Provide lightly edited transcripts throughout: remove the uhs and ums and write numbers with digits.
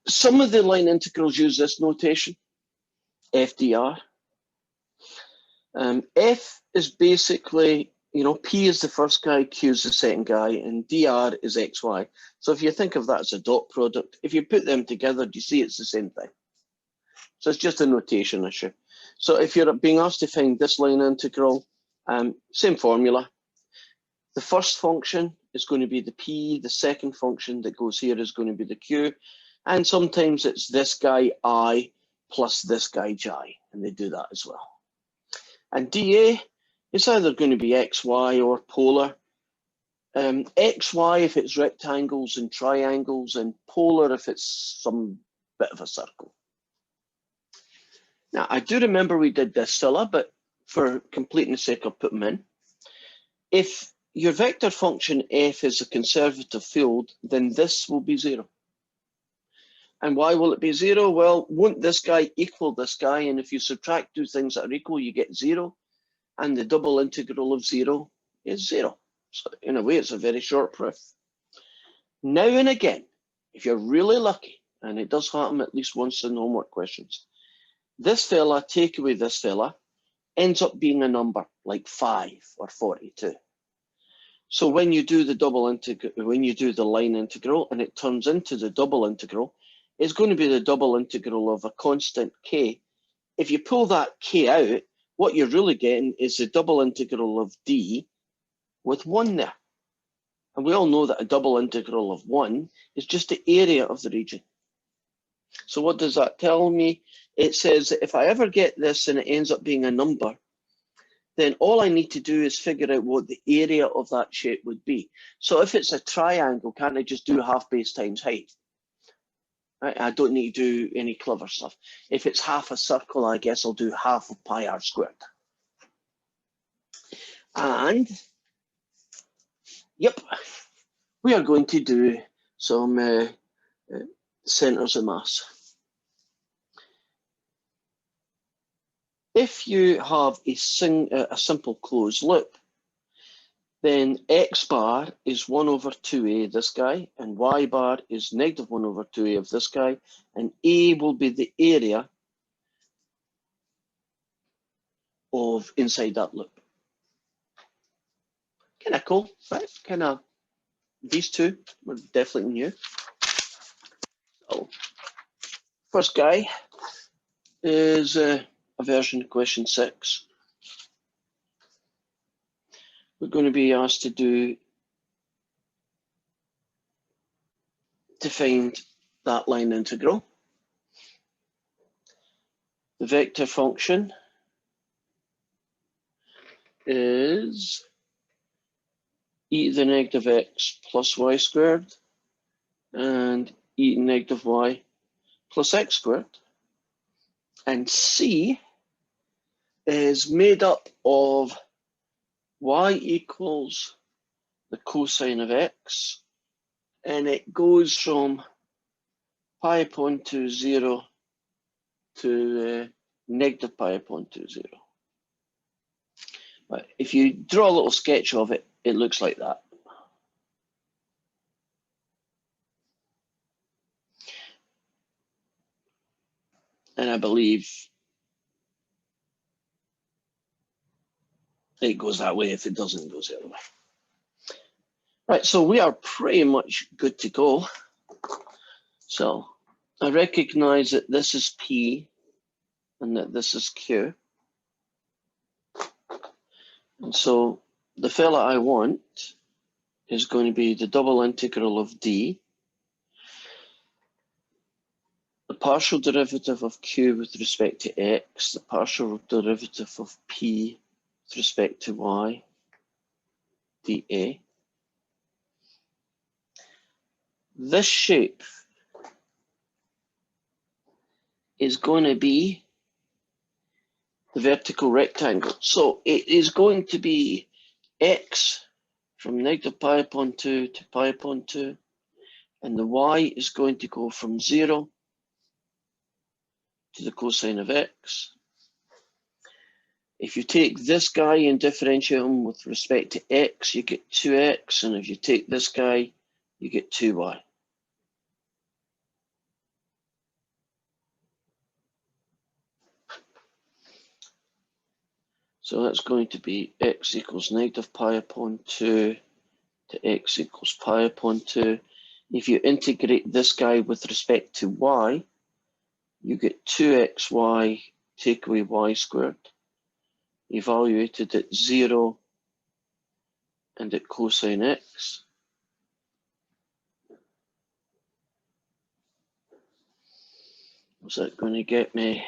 Some of the line integrals use this notation, FDR. F is basically, you know, P is the first guy, Q is the second guy, and DR is XY. So if you think of that as a dot product, if you put them together, do you see it's the same thing? So it's just a notation issue. So if you're being asked to find this line integral, same formula. The first function is going to be the P, the second function that goes here is going to be the Q, and sometimes it's this guy I plus this guy J, and they do that as well. And dA, it's either going to be XY or polar. XY if it's rectangles and triangles, and polar if it's some bit of a circle. Now, I do remember we did this Scilla, but for completeness sake, I'll put them in. If your vector function f is a conservative field, then this will be 0. And why will it be 0? Well, won't this guy equal this guy? And if you subtract two things that are equal, you get 0. And the double integral of 0 is 0. So in a way, it's a very short proof. Now and again, if you're really lucky, and it does happen at least once in homework questions, this fella, take away this fella, ends up being a number like 5 or 42. So when you do the double integral, when you do the line integral and it turns into the double integral, it's going to be the double integral of a constant k. If you pull that k out, what you're really getting is the double integral of d with 1 there. And we all know that a double integral of 1 is just the area of the region. So what does that tell me? It says that if I ever get this and it ends up being a number, then all I need to do is figure out what the area of that shape would be. So if it's a triangle, can't I just do half base times height? Right? I don't need to do any clever stuff. If it's half a circle, I guess I'll do half of pi r squared. And, yep, we are going to do some centers of mass. If you have a simple closed loop, then x bar is 1 over 2a, this guy, and y bar is negative 1 over 2a of this guy, and a will be the area of inside that loop. Kind of cool, right? Kind of, these two were definitely new. So, first guy is a version of question 6. We're going to be asked to find that line integral. The vector function is e to the negative x plus y squared and e to the negative y plus x squared. And C is made up of y equals the cosine of x, and it goes from pi upon 2, 0 to negative pi upon 2, 0. But if you draw a little sketch of it, it looks like that. And I believe it goes that way. If it doesn't, it goes the other way. Right, so we are pretty much good to go. So I recognize that this is P and that this is Q. And so the fella I want is going to be the double integral of D, the partial derivative of Q with respect to X, the partial derivative of P with respect to Y, dA. This shape is going to be the vertical rectangle. So it is going to be x from negative pi upon 2 to pi upon 2, and the y is going to go from 0 to the cosine of x. If you take this guy and differentiate him with respect to x, you get 2x, and if you take this guy, you get 2y. So that's going to be x equals negative pi upon 2 to x equals pi upon 2. If you integrate this guy with respect to y, you get 2xy take away y squared, evaluated at 0 and at cosine x. What's that going to get me?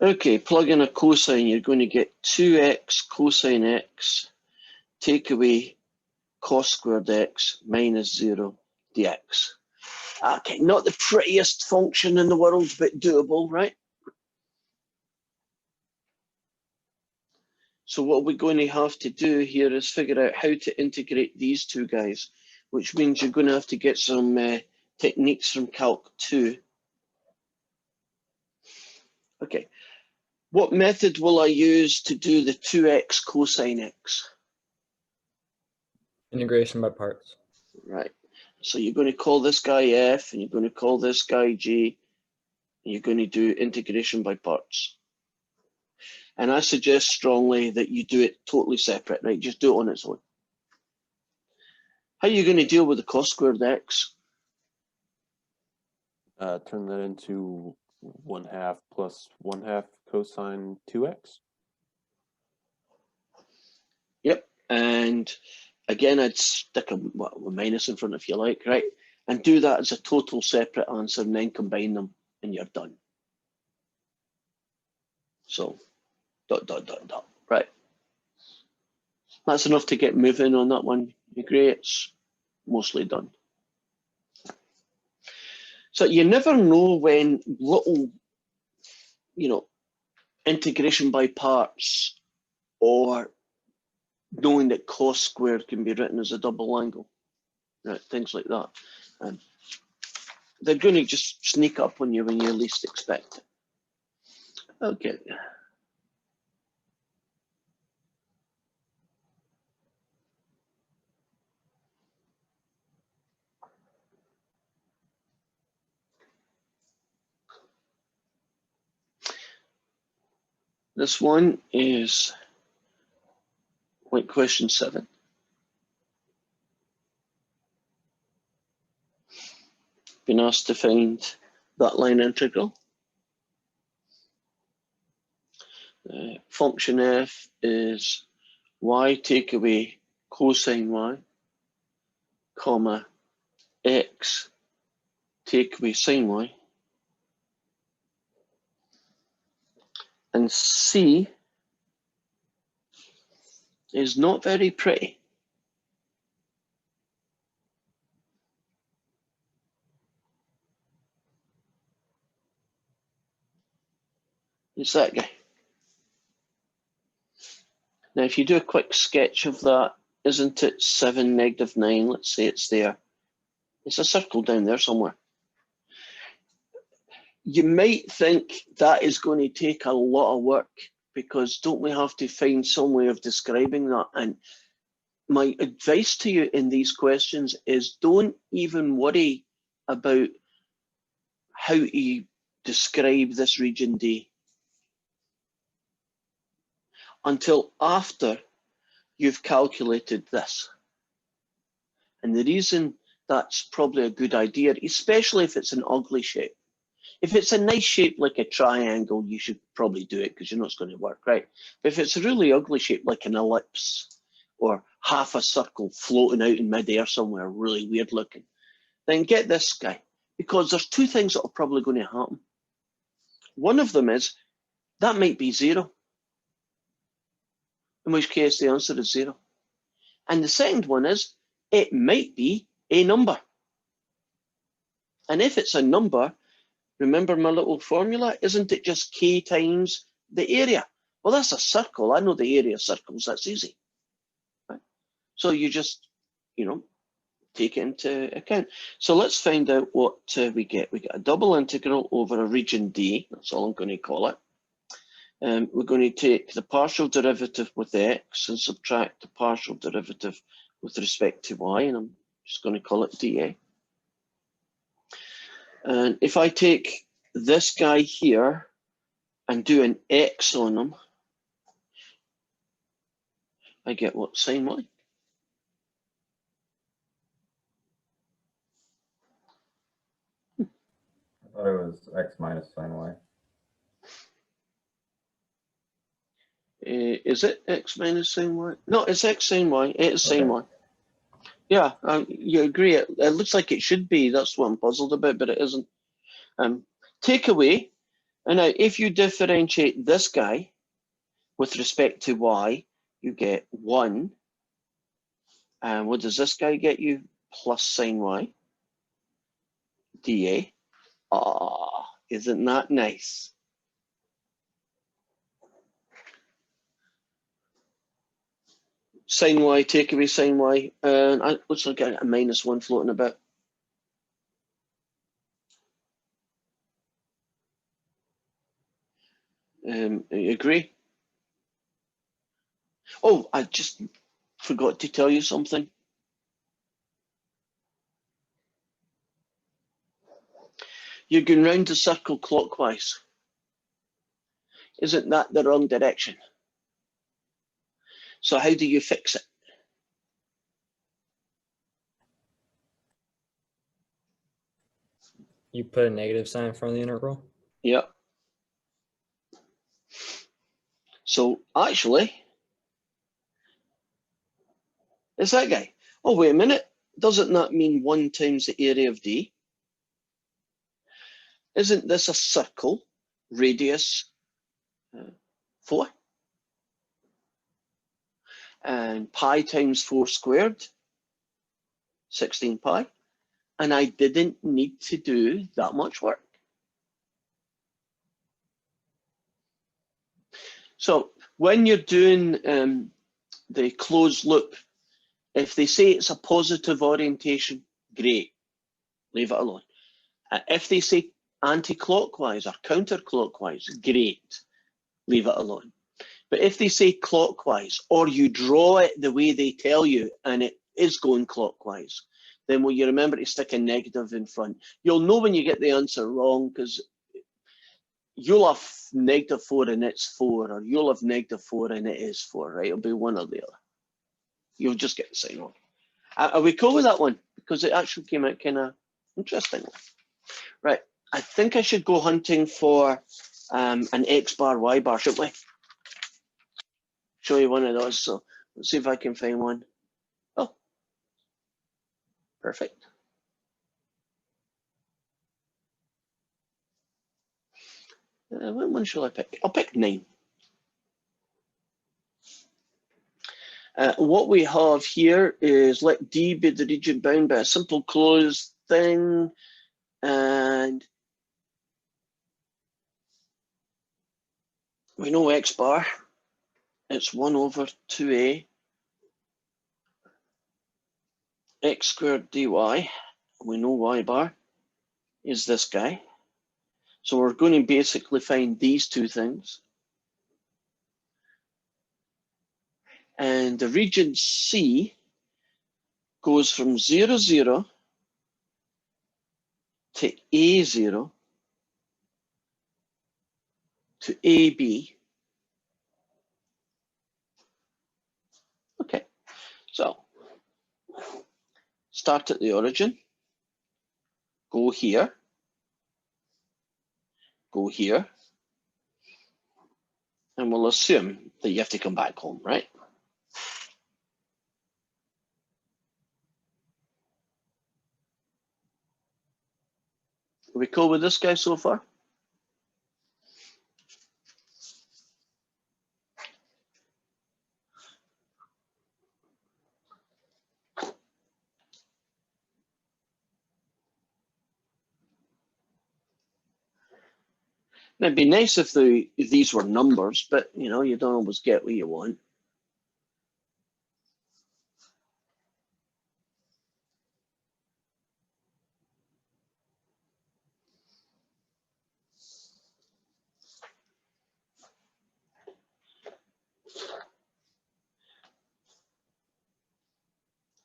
Okay, plug in a cosine, you're going to get 2x cosine x, take away cos squared x minus 0 dx. Okay, not the prettiest function in the world, but doable, right? So what we're going to have to do here is figure out how to integrate these two guys, which means you're going to have to get some techniques from Calc 2. Okay, what method will I use to do the 2x cosine x? Integration by parts. Right. So you're going to call this guy f, and you're going to call this guy g, and you're going to do integration by parts. And I suggest strongly that you do it totally separate, right? Just do it on its own. How are you going to deal with the cos squared x? Turn that into 1/2 plus 1/2 cosine 2x. Yep. And again, I'd stick a minus in front if you like, right? And do that as a total separate answer and then combine them and you're done. So, ... right? That's enough to get moving on that one. You agree? It's mostly done. So you never know when little, integration by parts or knowing that cos squared can be written as a double angle, right? Things like that. And they're going to just sneak up on you when you least expect it. Okay. This one is like question 7. Been asked to find that line integral. Function f is y take away cosine y, comma, x take away sine y. And C is not very pretty. It's that guy. Now, if you do a quick sketch of that, isn't it 7, -9? Let's say it's there. It's a circle down there somewhere. You might think that is going to take a lot of work because don't we have to find some way of describing that? And my advice to you in these questions is don't even worry about how to describe this region D until after you've calculated this. And the reason that's probably a good idea, especially if it's an ugly shape. If it's a nice shape like a triangle, you should probably do it because you know it's going to work, right? But if it's a really ugly shape like an ellipse or half a circle floating out in midair somewhere, really weird looking, then get this guy, because there's two things that are probably going to happen. One of them is that might be 0, in which case the answer is 0. And the second one is it might be a number. And if it's a number, remember my little formula? Isn't it just k times the area? Well, that's a circle. I know the area of circles. That's easy. Right? So you just, take it into account. So let's find out what we get. We get a double integral over a region D. That's all I'm going to call it. We're going to take the partial derivative with x and subtract the partial derivative with respect to y, and I'm just going to call it dA. And if I take this guy here and do an X on them, I get what? Sine y. I thought it was X minus sine y. Is it X minus sine y? No, it's X sine y. It is sine Okay. y. Yeah, you agree. It looks like it should be. That's what I'm puzzled about, but it isn't. Take away. And now, if you differentiate this guy with respect to y, you get 1. And what does this guy get you? Plus sine y dA. Ah, isn't that nice? Sine y, take away sine y. And let's look at a -1 floating about. You agree? Oh, I just forgot to tell you something. You're going round the circle clockwise. Isn't that the wrong direction? So how do you fix it? You put a negative sign in front of the integral? Yep. So actually, it's that guy. Oh, wait a minute. Doesn't that mean 1 times the area of D? Isn't this a circle, radius 4? And pi times 4 squared, 16 pi. And I didn't need to do that much work. So when you're doing the closed loop, if they say it's a positive orientation, great, leave it alone. If they say anti-clockwise or counterclockwise, great, leave it alone. But if they say clockwise, or you draw it the way they tell you and it is going clockwise, then will you remember to stick a negative in front? You'll know when you get the answer wrong, because you'll have -4 and it's 4, or you'll have -4 and it is 4, right? It'll be one or the other. You'll just get the sign wrong. Are we cool with that one? Because it actually came out kind of interesting. Right, I think I should go hunting for an X bar, Y bar, shouldn't we? Show you one of those. So let's see if I can find one. Oh, perfect. What one shall I pick? I'll pick 9. What we have here is let D be the region bound by a simple closed thing, and we know X bar, it's 1 over 2a x squared dy. We know Y bar is this guy. So we're going to basically find these two things. And the region C goes from 0, 0 to A0 to AB. Okay, so start at the origin, go here, and we'll assume that you have to come back home, right? Are we cool with this guy so far? Now, it'd be nice if these were numbers, but you know, you don't always get what you want.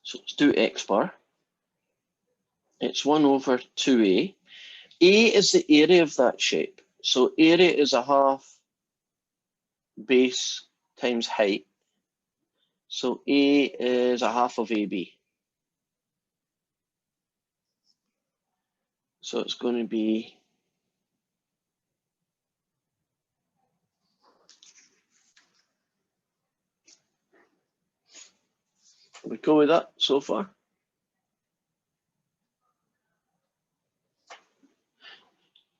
So let's do X bar. It's 1 over 2a. A is the area of that shape. So area is a half base times height. So A is a half of AB. So it's going to be we go with that so far.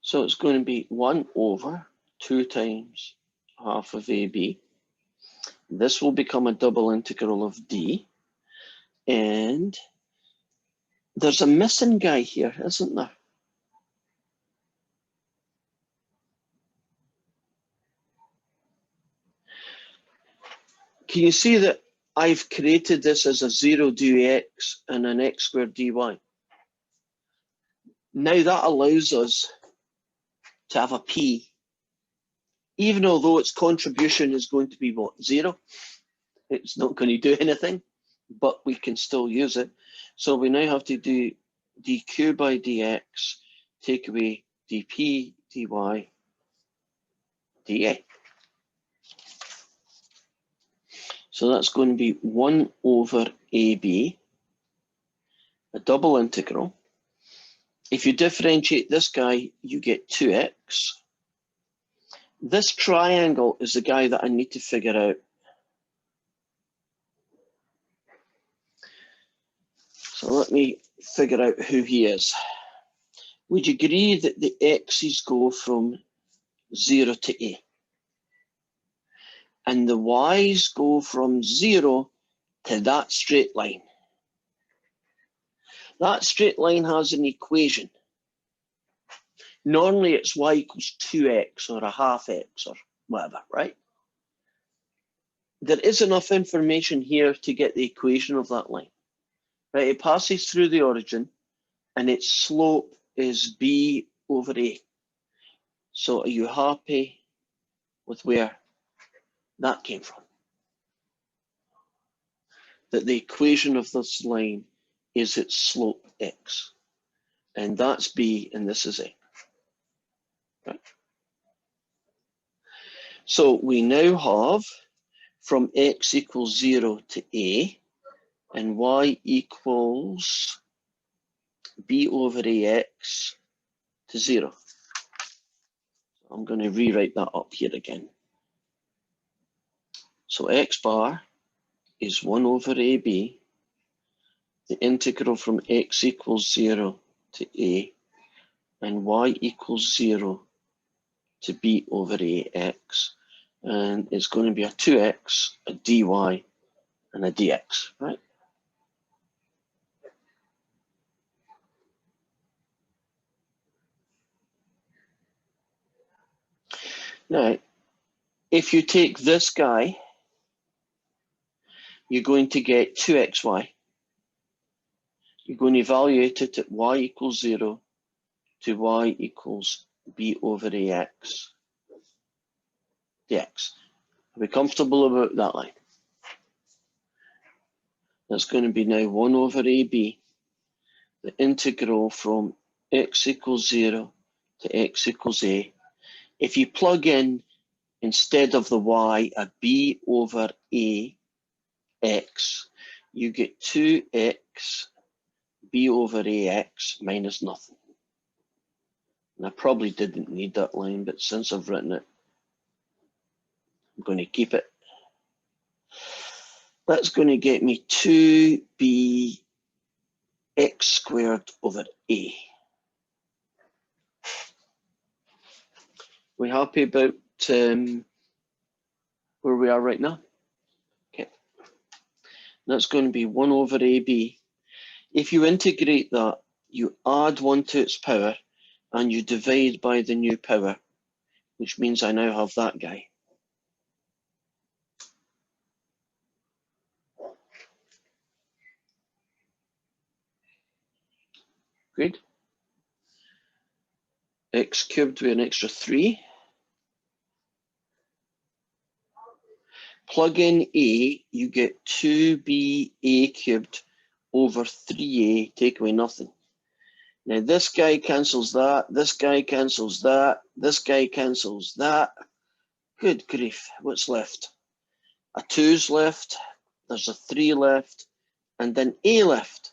So it's going to be 1 over 2 times half of AB. This will become a double integral of D. And there's a missing guy here, isn't there? Can you see that I've created this as a 0 dx and an x squared dy? Now that allows us to have a p, even although its contribution is going to be what, 0? It's not going to do anything, but we can still use it. So we now have to do dq by dx, take away dp, dy, dA. So that's going to be 1 over AB, a double integral. If you differentiate this guy, you get 2x. This triangle is the guy that I need to figure out. So let me figure out who he is. Would you agree that the x's go from 0 to A? And the y's go from 0 to that straight line. That straight line has an equation. Normally it's y equals 2x or a half x or whatever, right? There is enough information here to get the equation of that line. Right, it passes through the origin and its slope is b over a. So are you happy with where that came from? That the equation of this line is its slope x. And that's b and this is a. Right? So we now have from x equals 0 to a and y equals b over ax to 0. I'm going to rewrite that up here again. So x bar is 1 over ab, the integral from x equals 0 to a, and y equals 0 to b over ax. And it's going to be a 2x, a dy, and a dx, right? Now, if you take this guy, you're going to get 2xy. You're going to evaluate it at y equals 0 to y equals b over ax dx. Are we comfortable about that line? That's going to be now 1 over ab, the integral from x equals 0 to x equals a. If you plug in, instead of the y, a b over a x, you get 2x b over ax minus nothing. And I probably didn't need that line, but since I've written it, I'm going to keep it. That's going to get me 2b x squared over a. We happy about where we are right now? Okay. That's going to be 1 over ab. If you integrate that, you add 1 to its power and you divide by the new power, which means I now have that guy. Good. X cubed with an extra 3. Plug in a, you get 2b a cubed over 3a, take away nothing. Now this guy cancels that, this guy cancels that, this guy cancels that. Good grief, what's left? A 2's left, there's a 3 left, and then A left.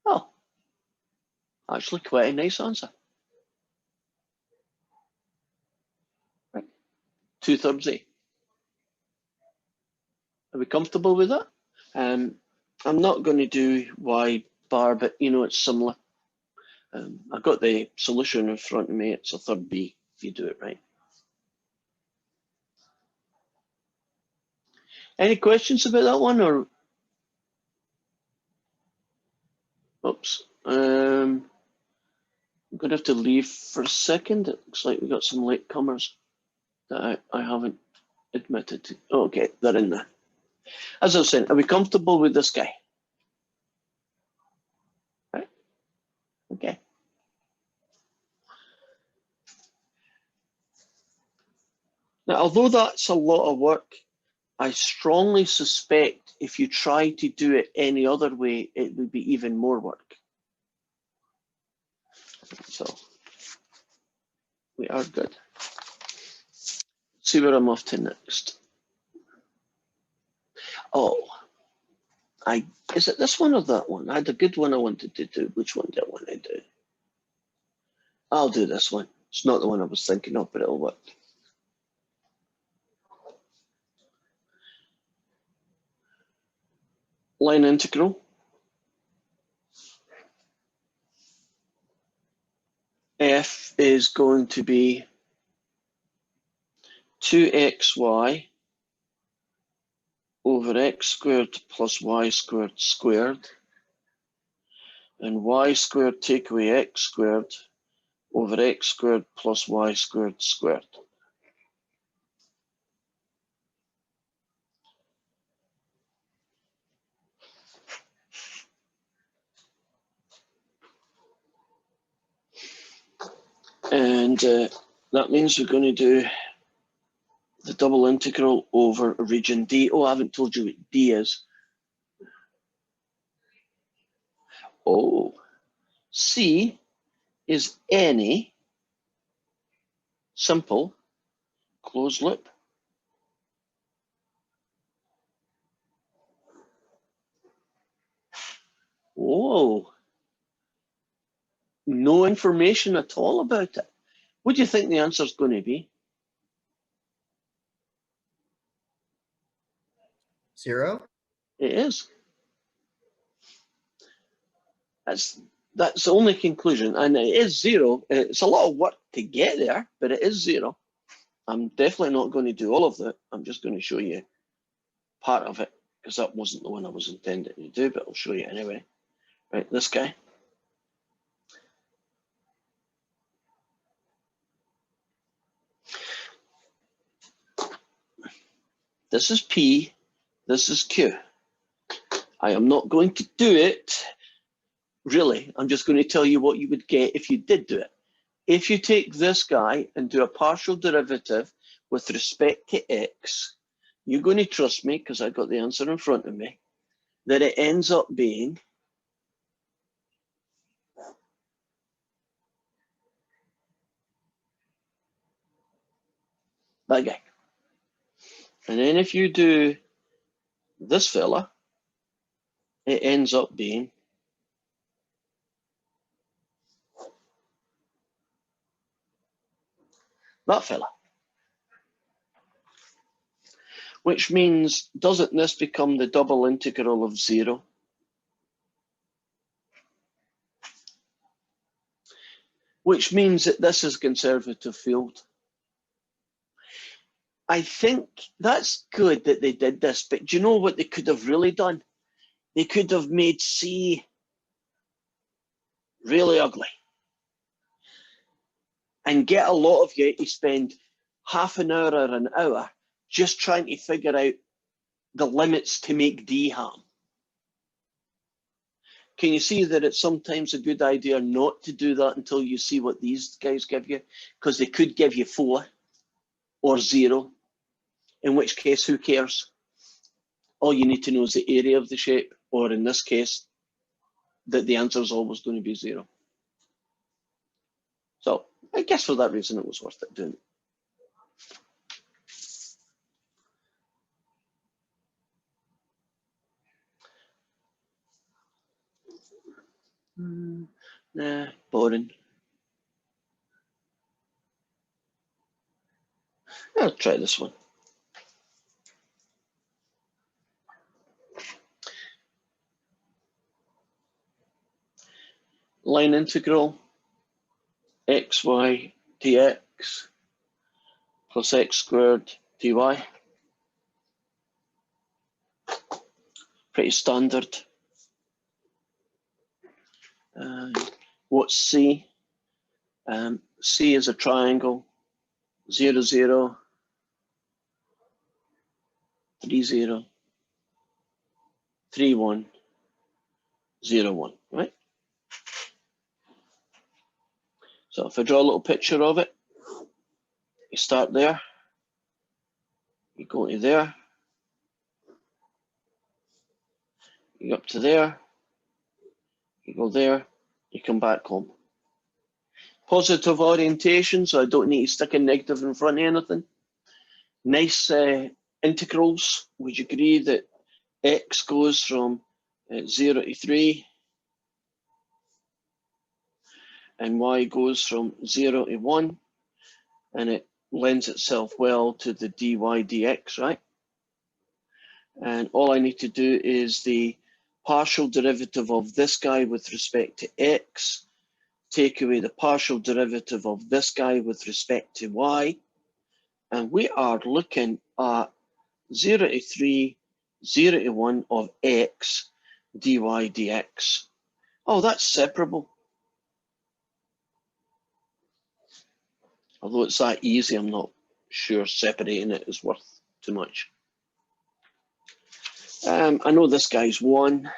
Oh, actually quite a nice answer. Right. 2/3 A. Are we comfortable with that? I'm not going to do Y bar, but you know it's similar. I've got the solution in front of me. It's a third B if you do it right. Any questions about that one, or oops? I'm going to have to leave for a second. It looks like we got some latecomers that I haven't admitted to. Oh, okay, they're in there. As I was saying, are we comfortable with this guy? Right. Okay. Now, although that's a lot of work, I strongly suspect if you try to do it any other way, it would be even more work. So we are good. Let's see where I'm off to next. Oh, is it this one or that one? I had a good one I wanted to do. Which one do I want to do? I'll do this one. It's not the one I was thinking of, but it'll work. Line integral. F is going to be 2xy over x squared plus y squared squared, and y squared take away x squared over x squared plus y squared squared. And that means we're going to do the double integral over region D. Oh, I haven't told you what D is. Oh, C is any simple closed loop. Whoa. No information at all about it. What do you think the answer is going to be? 0? It is. That's the only conclusion, and it is 0. It's a lot of work to get there, but it is 0. I'm definitely not going to do all of that. I'm just going to show you part of it, because that wasn't the one I was intending to do, but I'll show you anyway. Right, this guy. This is P, this is Q. I am not going to do it, really. I'm just going to tell you what you would get if you did do it. If you take this guy and do a partial derivative with respect to x, you're going to trust me, because I've got the answer in front of me, that it ends up being that guy. And then if you do this fella, it ends up being that fella. Which means, doesn't this become the double integral of 0? Which means that this is conservative field. I think that's good that they did this, but do you know what they could have really done? They could have made C really ugly and get a lot of you to spend half an hour or an hour just trying to figure out the limits to make D harm. Can you see that it's sometimes a good idea not to do that until you see what these guys give you? Because they could give you 4 or 0, in which case, who cares? all you need to know is the area of the shape, or in this case, that the answer is always going to be 0. So I guess for that reason, it was worth it doing. Nah, boring. I'll try this one. Line integral xy dx plus x squared dy. Pretty standard. What's C? C is a triangle. 0, 0, 3, 0, 3, 1, 0, 1, right? So if I draw a little picture of it, you start there, you go to there, you go up to there, you go there, you come back home. Positive orientation, so I don't need to stick a negative in front of anything. Nice integrals. Would you agree that x goes from 0 to 3 and y goes from 0 to 1, and it lends itself well to the dy dx, right? And all I need to do is the partial derivative of this guy with respect to x, take away the partial derivative of this guy with respect to y, and we are looking at 0 to 3, 0 to 1 of x dy dx. Oh, that's separable. Although it's that easy, I'm not sure separating it is worth too much. I know this guy's 1.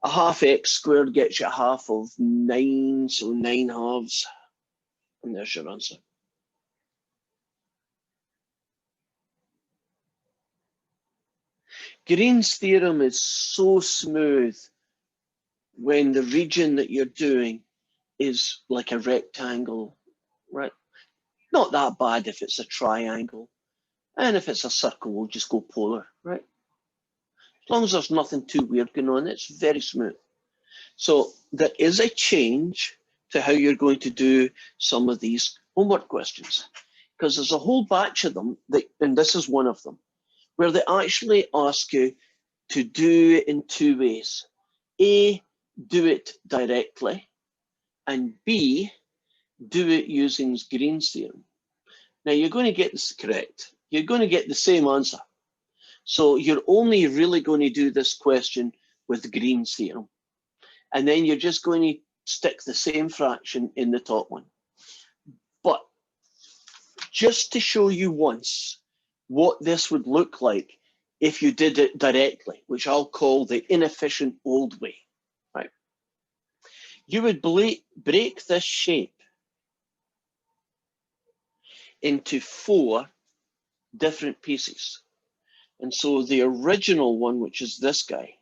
A half x squared gets you a half of 9, so 9 halves. And there's your answer. Green's theorem is so smooth when the region that you're doing is like a rectangle, right? Not that bad if it's a triangle. And if it's a circle, we'll just go polar, right? As long as there's nothing too weird going on, it's very smooth. So there is a change to how you're going to do some of these homework questions, because there's a whole batch of them, and this is one of them, where they actually ask you to do it in 2 ways. A, do it directly, and B, do it using Green's theorem. Now you're going to get this correct. You're going to get the same answer. So you're only really going to do this question with Green's theorem. And then you're just going to stick the same fraction in the top one. But just to show you once what this would look like if you did it directly, which I'll call the inefficient old way, right? You would break this shape into 4 different pieces. And so the original one, which is this guy,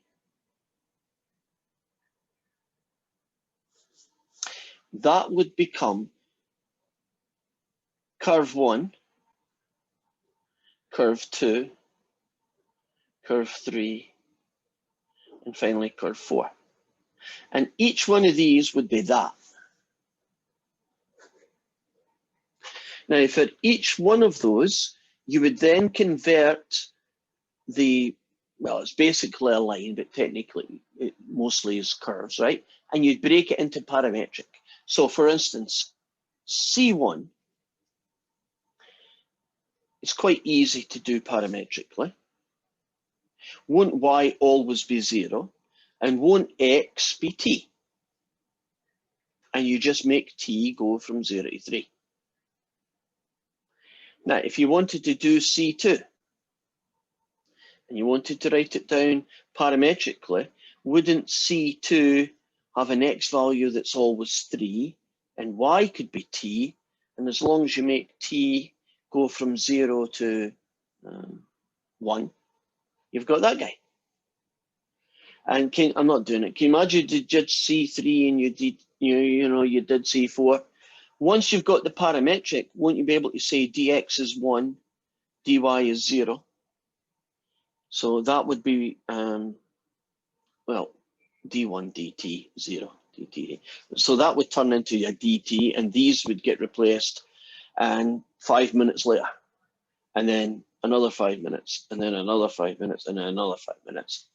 that would become curve 1, curve 2, curve 3, and finally curve 4. And each one of these would be that. Now, for each one of those, you would then convert the, well, it's basically a line, but technically it mostly is curves, right? And you'd break it into parametric. So for instance, C1, it's quite easy to do parametrically. Won't y always be 0? And won't x be t? And you just make t go from 0 to 3. Now, if you wanted to do C2, and you wanted to write it down parametrically, wouldn't C2 have an x value that's always 3, and y could be t, and as long as you make t go from 0 to 1, You've got that guy. And I'm not doing it. Can you imagine you did C3 and you did C4? Once you've got the parametric, won't you be able to say dx is 1, dy is 0? So that would be, well, d1 dt 0 dt. So that would turn into a dt, and these would get replaced, and 5 minutes later, and then another 5 minutes, and then another 5 minutes, and then another 5 minutes.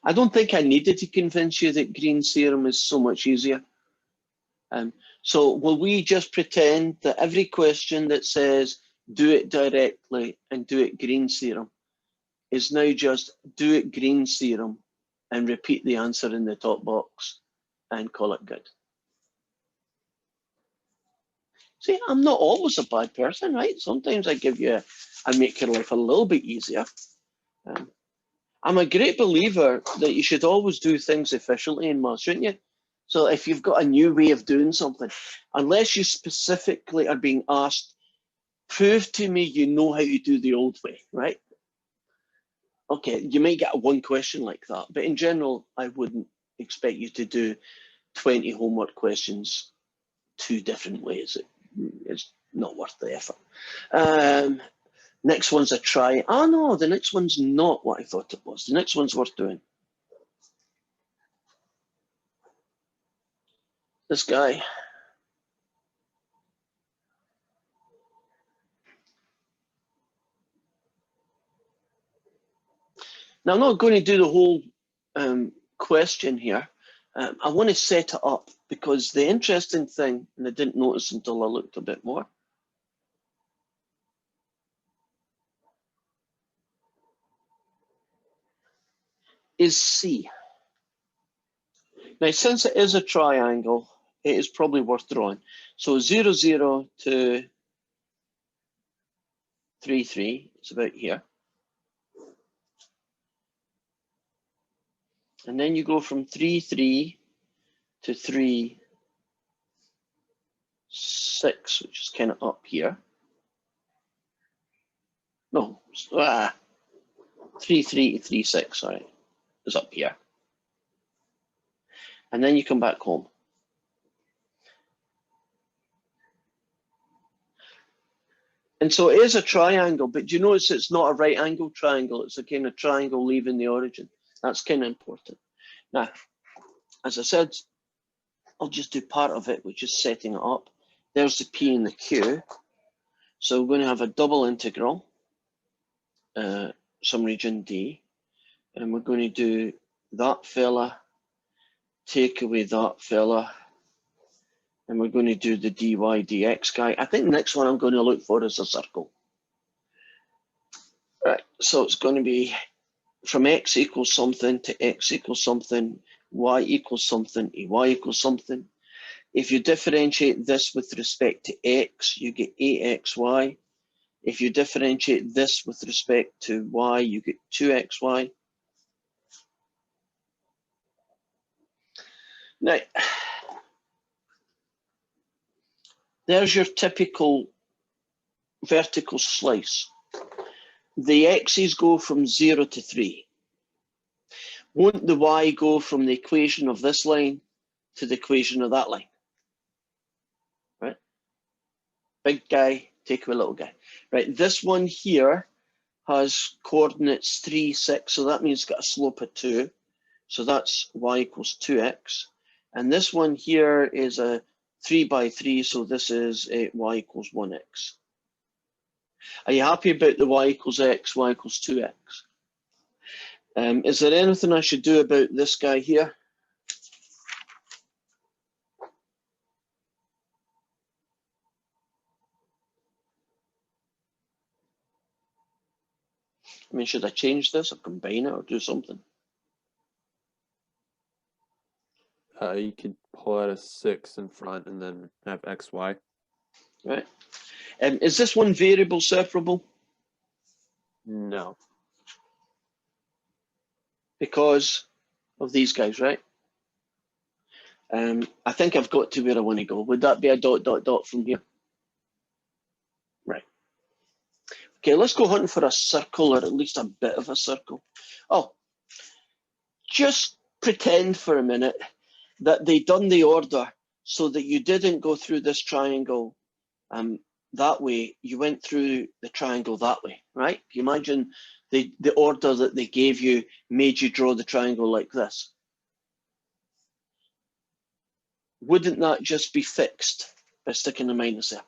I don't think I needed to convince you that Green's theorem is so much easier. So will we just pretend that every question that says do it directly and do it Green's theorem is now just do it Green's theorem and repeat the answer in the top box and call it good? See, I'm not always a bad person, right? Sometimes I make your life a little bit easier. I'm a great believer that you should always do things efficiently in maths, shouldn't you? So if you've got a new way of doing something, unless you specifically are being asked, prove to me you know how to do the old way, right? Okay, you might get one question like that, but in general, I wouldn't expect you to do 20 homework questions 2 different ways. It's not worth the effort. Next one's a try. Oh no, the next one's not what I thought it was. The next one's worth doing. This guy. Now, I'm not going to do the whole question here. I want to set it up because the interesting thing, and I didn't notice until I looked a bit more, is C. Now, since it is a triangle, it is probably worth drawing. So 0, 0 to 3, 3, it's about here. And then you go from 3, 3 to 3, 6, which is kind of up here. No, 3, 3 to 3, 6, sorry, is up here. And then you come back home. And so it is a triangle, but do you notice it's not a right angle triangle? It's a kind of triangle leaving the origin. That's kind of important. Now, as I said, I'll just do part of it, which is setting it up. There's the P and the Q. So we're going to have a double integral, some region D, and we're going to do that fella, take away that fella, and we're going to do the dy dx guy. I think the next one I'm going to look for is a circle. Right, so it's going to be from x equals something to x equals something, y equals something to y equals something. If you differentiate this with respect to x, you get axy. If you differentiate this with respect to y, you get 2xy. Now, there's your typical vertical slice. The x's go from 0 to 3. Won't the y go from the equation of this line to the equation of that line? Right? Big guy, take away little guy. Right, this one here has coordinates 3, 6, so that means it's got a slope of 2. So that's y equals 2x. And this one here is a 3 by 3, so this is y equals 1x. Are you happy about the y equals x, y equals 2x? Is there anything I should do about this guy here? I mean, should I change this or combine it or do something? You could pull out a 6 in front and then have xy. Right. Is this one variable separable? No. Because of these guys, right? I think I've got to where I want to go. Would that be a dot, dot, dot from here? Right. Okay, let's go hunting for a circle, or at least a bit of a circle. Oh, just pretend for a minute that they done the order so that you didn't go through this triangle that way, you went through the triangle that way, right? You imagine the order that they gave you made you draw the triangle like this. Wouldn't that just be fixed by sticking a minus there?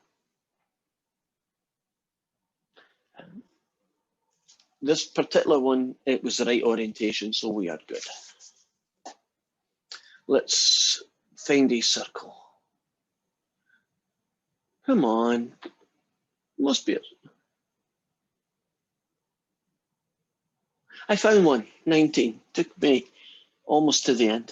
This particular one, it was the right orientation, so we are good. Let's find a circle. Come on. Must be it. I found one, 19. Took me almost to the end.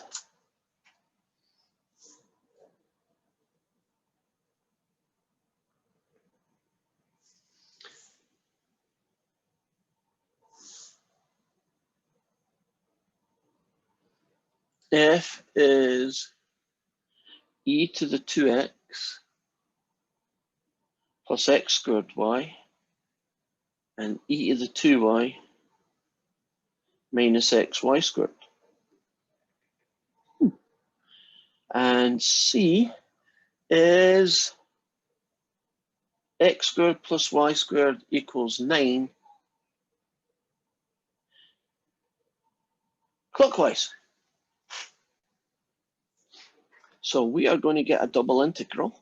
F is e to the 2x plus x squared y, and e to the 2y minus xy squared. And C is x squared plus y squared equals 9 clockwise. So we are going to get a double integral.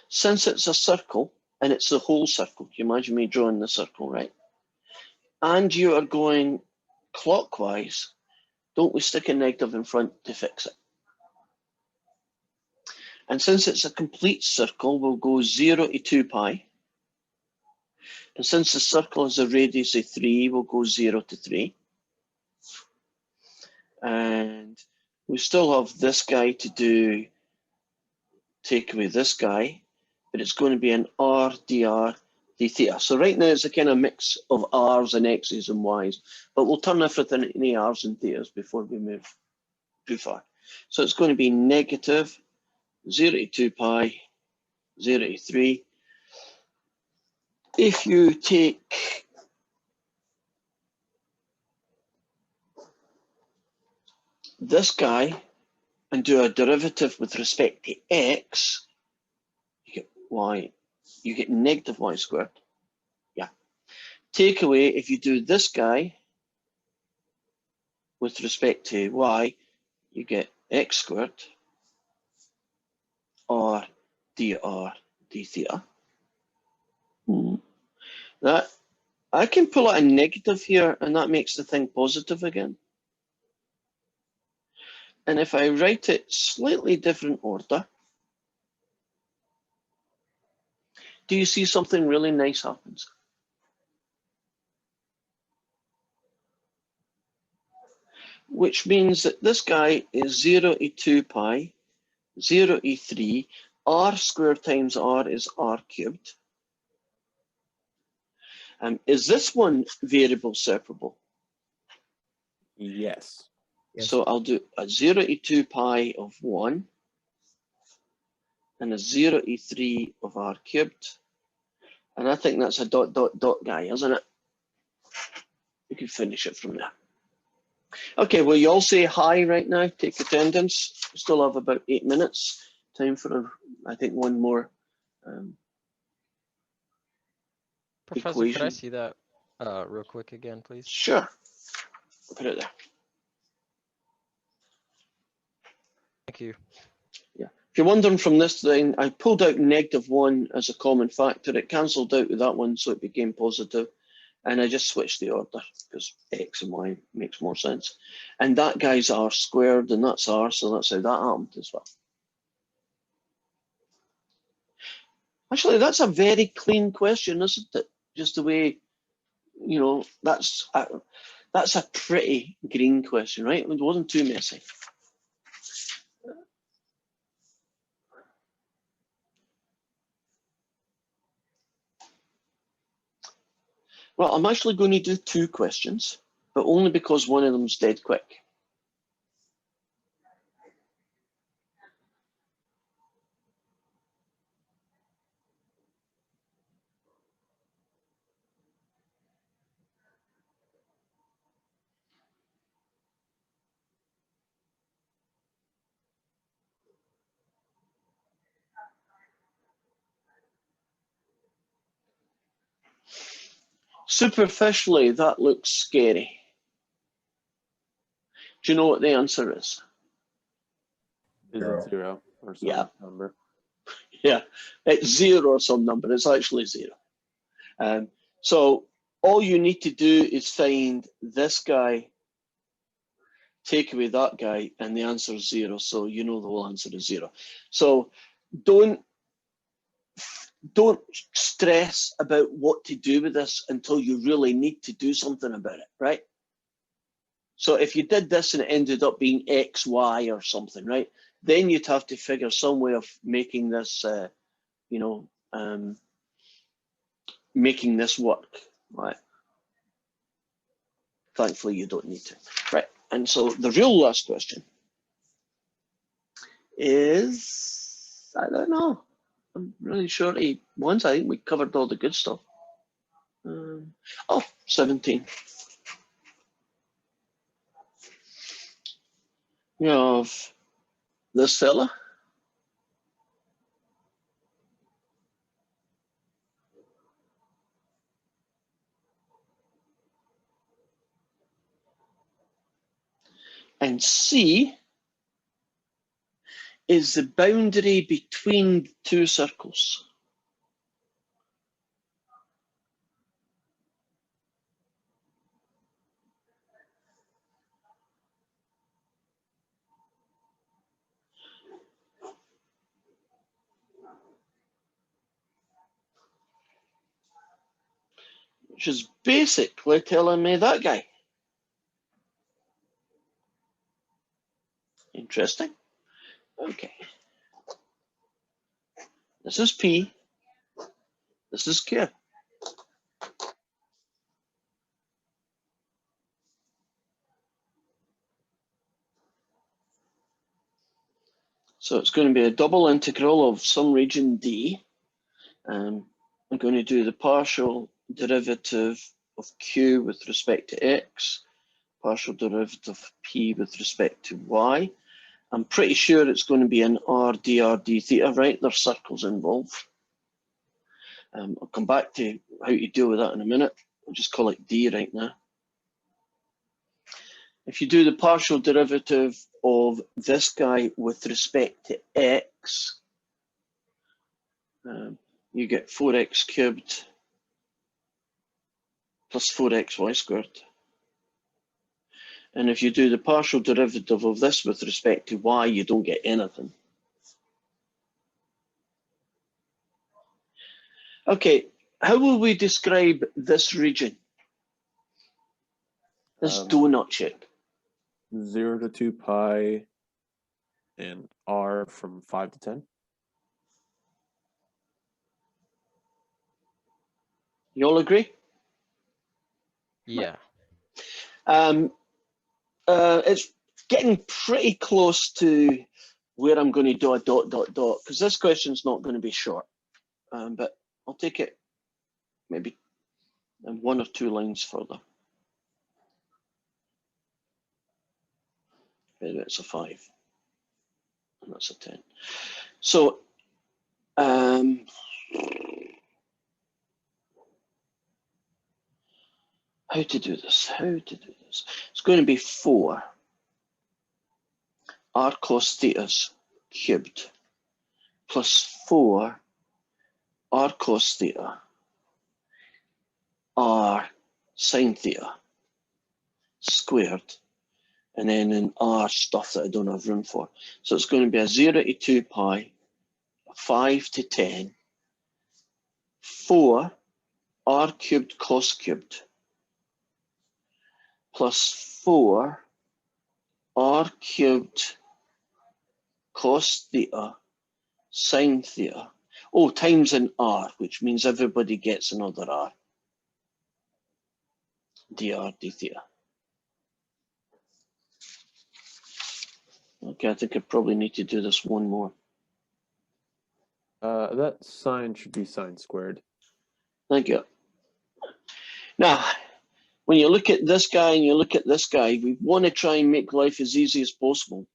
Since it's a circle, and it's the whole circle, you imagine me drawing the circle, right? And you are going clockwise, don't we stick a negative in front to fix it? And since it's a complete circle, we'll go 0 to 2 pi. And since the circle has a radius of 3, we'll go 0 to 3. And we still have this guy to do, take away this guy, but it's going to be an r dr d theta. So right now it's a kind of mix of r's and x's and y's, but we'll turn everything into r's and thetas before we move too far. So it's going to be negative 0 to 2 pi, 0 to 3. If you take this guy and do a derivative with respect to x, you get y, you get negative y squared. Yeah. Take away, if you do this guy with respect to y, you get x squared or dr d theta. That, I can pull out a negative here and that makes the thing positive again. And if I write it slightly different order, do you see something really nice happens? Which means that this guy is 0 to 2 pi, 0 to 3, r squared times r is r cubed. Is this one variable separable? Yes. Yes. So I'll do a 0 to 2 pi of 1 and a 0 to 3 of r cubed. And I think that's a dot, dot, dot guy, isn't it? You can finish it from there. Okay, well, you all say hi right now, take attendance. We still have about 8 minutes. Time for, I think, one more Professor, could I equation. see that real quick again, please? Sure, I'll put it there. Thank you. Yeah. If you're wondering from this thing, I pulled out -1 as a common factor. It cancelled out with that one, so it became positive. And I just switched the order because x and y makes more sense. And that guy's r squared, and that's r, so that's how that happened as well. Actually, that's a very clean question, isn't it? Just the way, you know, that's a pretty green question, right? It wasn't too messy. Well, I'm actually going to do 2 questions, but only because one of them's dead quick. Superficially, that looks scary. Do you know what the answer is? Is Zero. it 0 or some Yeah. number? Yeah, it's 0 or some number. It's actually 0. So all you need to do is find this guy, take away that guy, and the answer is 0. So you know the whole answer is 0. So don't stress about what to do with this until you really need to do something about it, right? So if you did this and it ended up being X, Y, or something, right? Then you'd have to figure some way of making this, making this work, right? Thankfully, you don't need to, right? And so the real last question is, I don't know. I'm really sure once I think we covered all the good stuff. 17. You have this fella. And C is the boundary between two circles. Which is basically telling me that guy. Interesting. Okay. This is P. This is Q. So it's going to be a double integral of some region D. I'm going to do the partial derivative of Q with respect to X, partial derivative of P with respect to Y. I'm pretty sure it's going to be an R d theta, right? There's circles involved. I'll come back to how to deal with that in a minute. I'll just call it D right now. If you do the partial derivative of this guy with respect to X, you get 4x cubed plus 4xy squared. And if you do the partial derivative of this with respect to y, you don't get anything. Okay, how will we describe this region? This donut shape. 0 to 2 pi and R from 5 to 10. You all agree? Yeah. It's getting pretty close to where I'm going to do a ... because this question's not going to be short. But I'll take it maybe 1 or 2 lines further. Maybe it's a 5. And that's a 10. So how to do this? It's going to be 4 r cos thetas cubed plus 4 r cos theta r sin theta squared, and then an r stuff that I don't have room for. So it's going to be a 0 to 2 pi, 5 to 10, 4 r cubed cos cubed plus 4 r cubed cos theta sin theta. Oh, times an r, which means everybody gets another r. dr d theta. Okay, I think I probably need to do this one more. That sine should be sine squared. Thank you. Now, when you look at this guy and you look at this guy, we want to try and make life as easy as possible.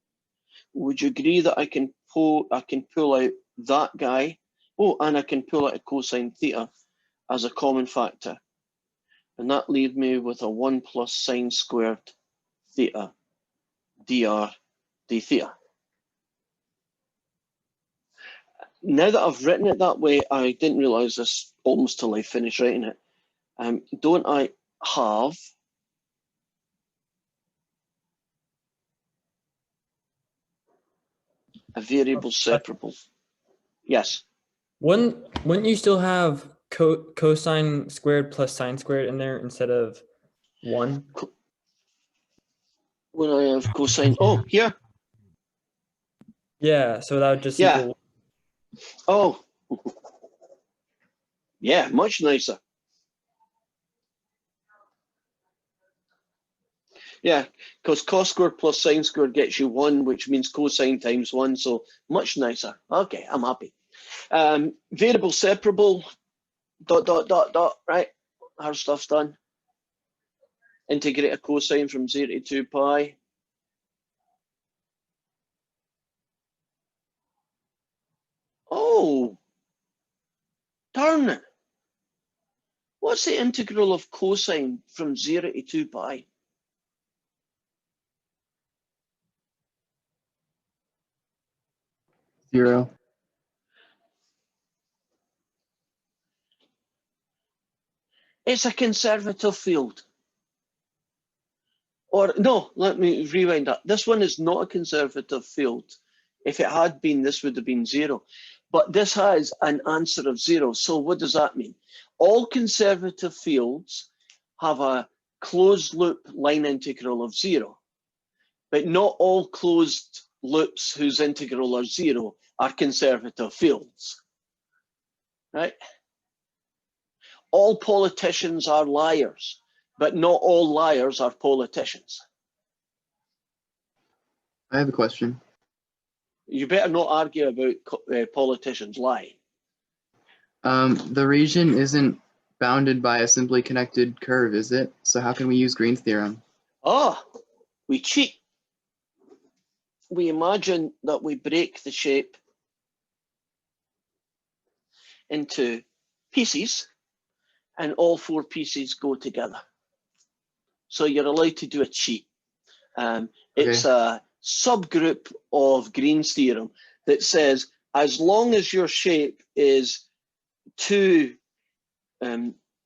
Would you agree that I can pull out that guy? Oh, and I can pull out a cosine theta as a common factor. And that leaves me with a 1 plus sine squared theta dr d theta. Now that I've written it that way, I didn't realize this almost till I finished writing it. Don't I have a variable separable? Yes. Wouldn't you still have cosine squared plus sine squared in there instead of 1? When I have cosine, oh, here. Yeah, so that would just Yeah. equal. Oh, yeah, much nicer. Yeah, because cos squared plus sine squared gets you 1, which means cosine times 1, so much nicer. Okay, I'm happy. Variable separable, ... right? Our stuff's done. Integrate a cosine from 0 to 2 pi. Oh, darn it. What's the integral of cosine from 0 to 2 pi? Zero. It's a conservative field. Or no, let me rewind that. This one is not a conservative field. If it had been, this would have been 0. But this has an answer of 0. So what does that mean? All conservative fields have a closed loop line integral of 0. But not all closed loops whose integral are 0 are conservative fields. Right? All politicians are liars, but not all liars are politicians. I have a question. You better not argue about politicians lying. The region isn't bounded by a simply connected curve, is it? So how can we use Green's theorem? Oh, we cheat. We imagine that we break the shape into pieces and all 4 pieces go together. So you're allowed to do a cheat. It's a subgroup of Green's theorem that says as long as your shape is 2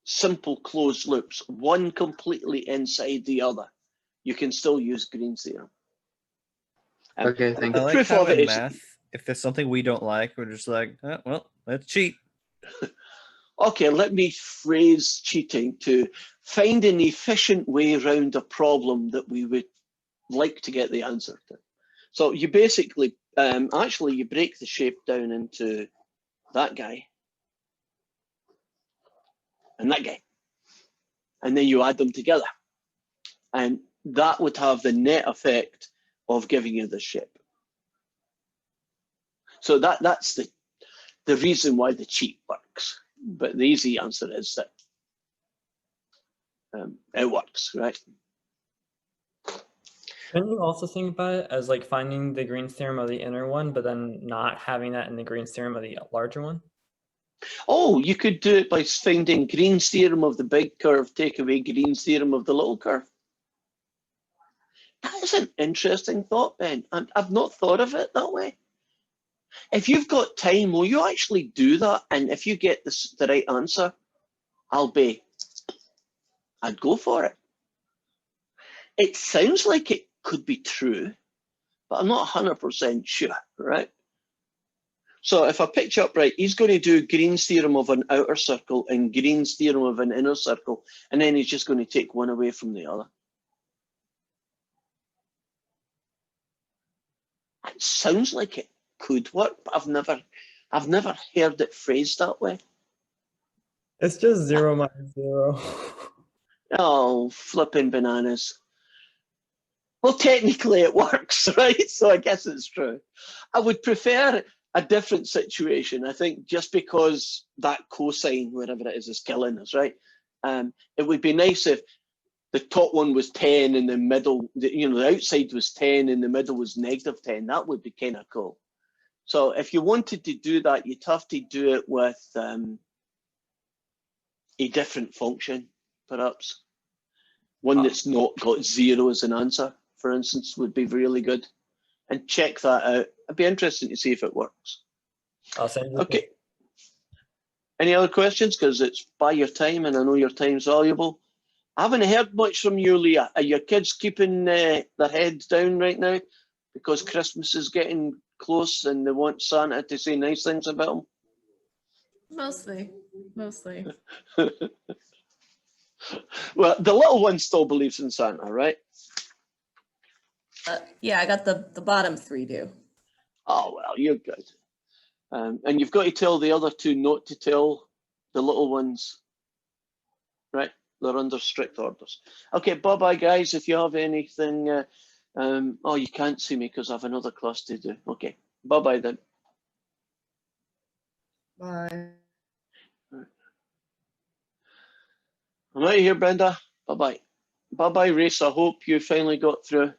simple closed loops, one completely inside the other, you can still use Green's theorem. Okay, thank I The like proof how of it in is math, if there's something we don't like, we're just like, oh, well, let's cheat. okay. Let me phrase cheating to find an efficient way around a problem that we would like to get the answer to. So you basically, actually, you break the shape down into that guy and that guy, and then you add them together, and that would have the net effect of giving you the shape. So that's the reason why the cheat works. But the easy answer is that it works, right? Can you also think about it as like finding the Green's theorem of the inner one, but then not having that in the Green's theorem of the larger one? Oh, you could do it by finding Green's theorem of the big curve, take away Green's theorem of the little curve. That is an interesting thought, Ben. I've not thought of it that way. If you've got time, will you actually do that? And if you get the right answer, I'd go for it. It sounds like it could be true, but I'm not 100% sure, right? So if I picked you up right, he's going to do Green's theorem of an outer circle and Green's theorem of an inner circle, and then he's just going to take one away from the other. It sounds like it could work, but I've never heard it phrased that way. It's just 0 minus 0. Oh, flipping bananas. Well, technically it works, right? So I guess it's true. I would prefer a different situation. I think just because that cosine, whatever it is killing us, right? It would be nice if the top one was 10 and the middle, the outside was 10 and the middle was -10. That would be kind of cool. So if you wanted to do that, you'd have to do it with a different function, perhaps. One that's not got 0 as an answer, for instance, would be really good. And check that out. I'd be interested to see if it works. I'll send you. Okay. Any other questions? Because it's by your time, and I know your time's valuable. I haven't heard much from you, Leah. Are your kids keeping their heads down right now? Because Christmas is getting close and they want Santa to say nice things about them? Mostly. Well, the little one still believes in Santa, right? Yeah, I got the bottom 3 do. Oh, well, you're good. And you've got to tell the other 2 not to tell the little ones, right? They're under strict orders. Okay, bye-bye, guys. If you have anything, oh, you can't see me because I have another class to do. Okay, bye-bye then. Bye. I'm out of here, Brenda. Bye-bye. Bye-bye, Race. I hope you finally got through.